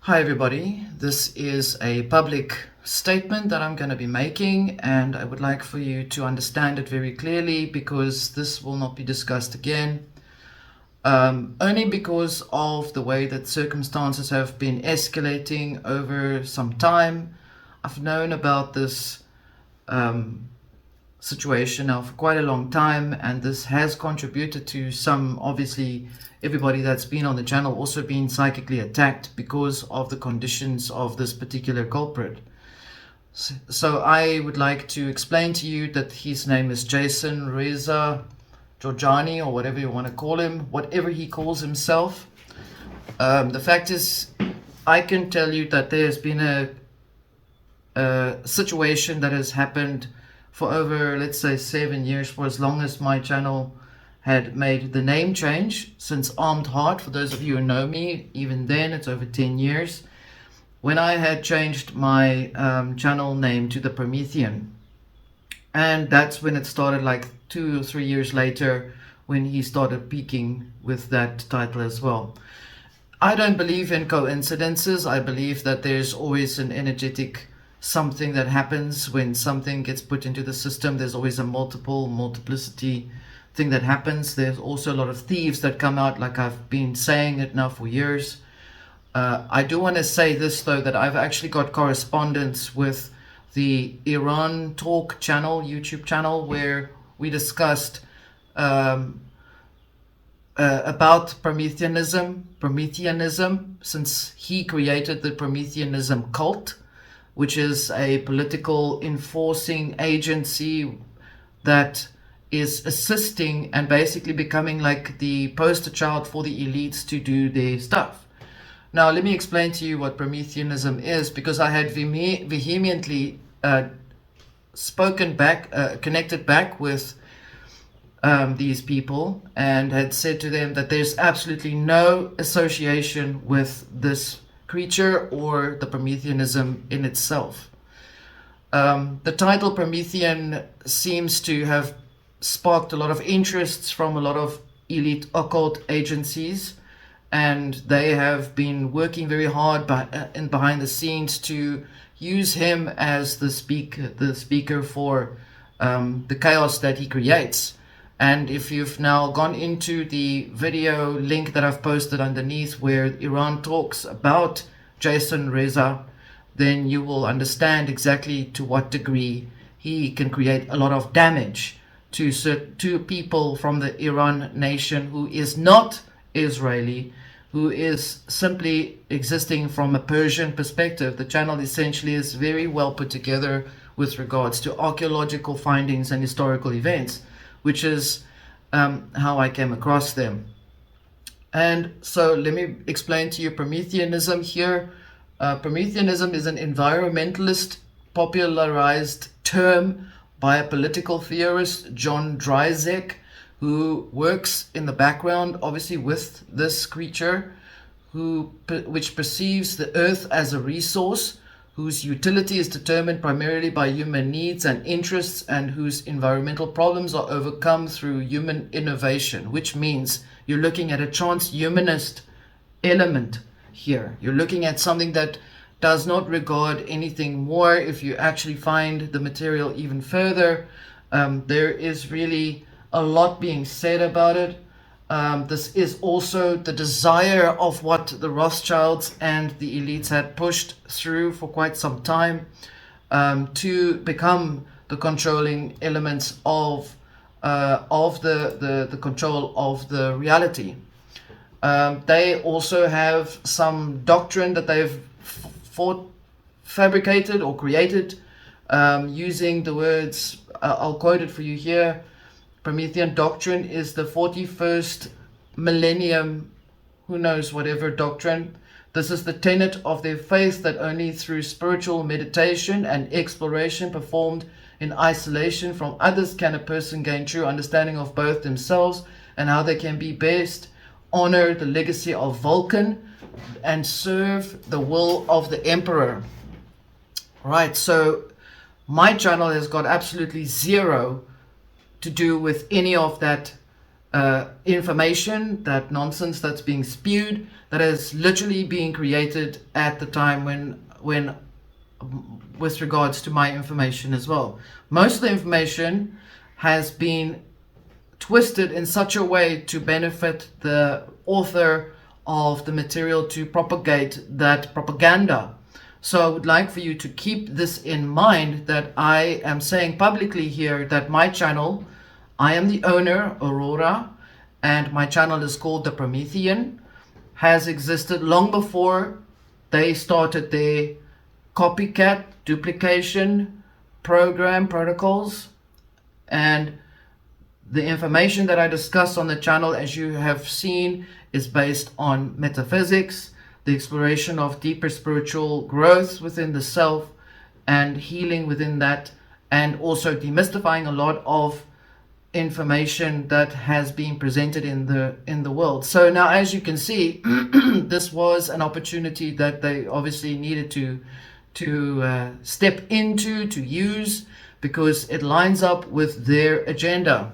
Hi everybody, this is a public statement that I'm going to be making, and I would like for you to understand it very clearly because this will not be discussed again. Only because of the way that circumstances have been escalating over some time. I've known about this situation now for quite a long time, and this has contributed to some, obviously everybody that's been on the channel also being psychically attacked because of the conditions of this particular culprit. So I would like to explain to you that his name is Jason Reza Georgiani, or whatever you want to call him, whatever he calls himself. The fact is, I can tell you that there's been a situation that has happened for over, let's say, 7 years, for as long as my channel had made the name change, since Armed Heart. For those of you who know me, even then it's over 10 years, when I had changed my channel name to the Promethean. And that's when it started, like 2 or 3 years later, when he started peaking with that title as well. I don't believe in coincidences. I believe that there's always an energetic something that happens when something gets put into the system. There's always a multiplicity thing that happens. There's also a lot of thieves that come out, like I've been saying it now for years. I do want to say this though, that I've actually got correspondence with the Iran Talk channel, YouTube channel, where we discussed about Prometheanism, since he created the Prometheanism cult, which is a political enforcing agency that is assisting and basically becoming like the poster child for the elites to do their stuff. Now, let me explain to you what Prometheanism is, because I had vehemently connected back with these people and had said to them that there's absolutely no association with this creature or the Prometheanism in itself. The title Promethean seems to have sparked a lot of interests from a lot of elite occult agencies, and they have been working very hard behind the scenes to use him as the speaker for the chaos that he creates. And if you've now gone into the video link that I've posted underneath, where Iran talks about Jason Reza, then you will understand exactly to what degree he can create a lot of damage to people from the Iran nation who is not Israeli, who is simply existing from a Persian perspective. The channel essentially is very well put together with regards to archaeological findings and historical events, which is how I came across them. And so let me explain to you Prometheanism here. Prometheanism is an environmentalist popularized term by a political theorist, John Dryzek, who works in the background, obviously, with this creature, which perceives the earth as a resource, whose utility is determined primarily by human needs and interests, and whose environmental problems are overcome through human innovation, which means you're looking at a transhumanist element here. You're looking at something that does not regard anything more. If you actually find the material even further, there is really a lot being said about it. This is also the desire of what the Rothschilds and the elites had pushed through for quite some time, to become the controlling elements of the control of the reality. They also have some doctrine that they've fabricated or created, using the words, I'll quote it for you here. Promethean doctrine is the 41st millennium, who knows, whatever doctrine. This is the tenet of their faith, that only through spiritual meditation and exploration performed in isolation from others can a person gain true understanding of both themselves and how they can be best honor the legacy of Vulcan and serve the will of the Emperor. Right, so my channel has got absolutely zero to do with any of that information, that nonsense that's being spewed, that is literally being created at the time when with regards to my information as well. Most of the information has been twisted in such a way to benefit the author of the material to propagate that propaganda. So I would like for you to keep this in mind, that I am saying publicly here that my channel, I am the owner, Aurora, and my channel is called The Promethean, has existed long before they started their copycat duplication program protocols. And the information that I discuss on the channel, as you have seen, is based on metaphysics, the exploration of deeper spiritual growth within the self and healing within that, and also demystifying a lot of information that has been presented in the world. So now, as you can see, this was an opportunity that they obviously needed to step into, to use, because it lines up with their agenda,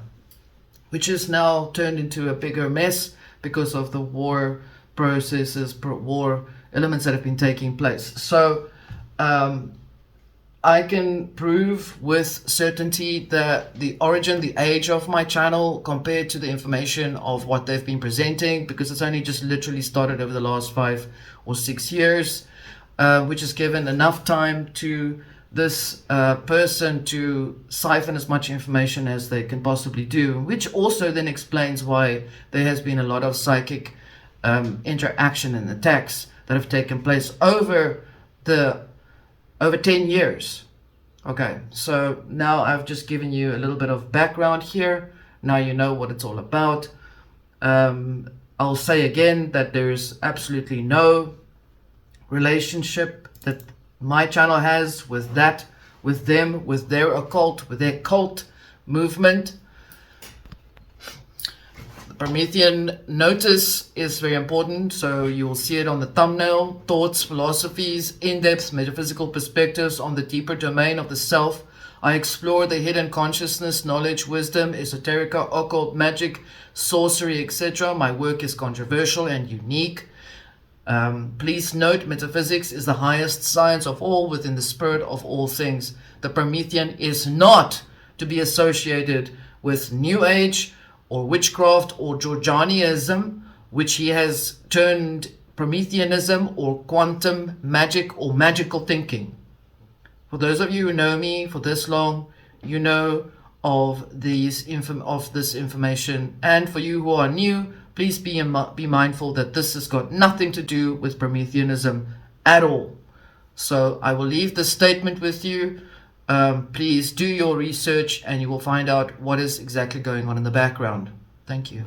which is now turned into a bigger mess because of the war processes, war elements that have been taking place. So I can prove with certainty that the origin, the age of my channel compared to the information of what they've been presenting, because it's only just literally started over the last 5 or 6 years, which has given enough time to this person to siphon as much information as they can possibly do, which also then explains why there has been a lot of psychic interaction and attacks that have taken place over 10 years. Okay, so now I've just given you a little bit of background here. Now you know what it's all about. I'll say again that there's absolutely no relationship that my channel has with that, with them, with their occult, with their cult movement. The Promethean notice is very important, so you will see it on the thumbnail. Thoughts, philosophies, in-depth metaphysical perspectives on the deeper domain of the self. I explore the hidden consciousness, knowledge, wisdom, esoterica, occult, magic, sorcery, etc. My work is controversial and unique. Please note, metaphysics is the highest science of all within the spirit of all things. The Promethean is not to be associated with New Age or witchcraft or Georgianism, which he has turned Prometheanism, or quantum magic or magical thinking. For those of you who know me for this long, you know of this information, and for you who are new, please be mindful that this has got nothing to do with Prometheanism at all. So I will leave this statement with you. Please do your research and you will find out what is exactly going on in the background. Thank you.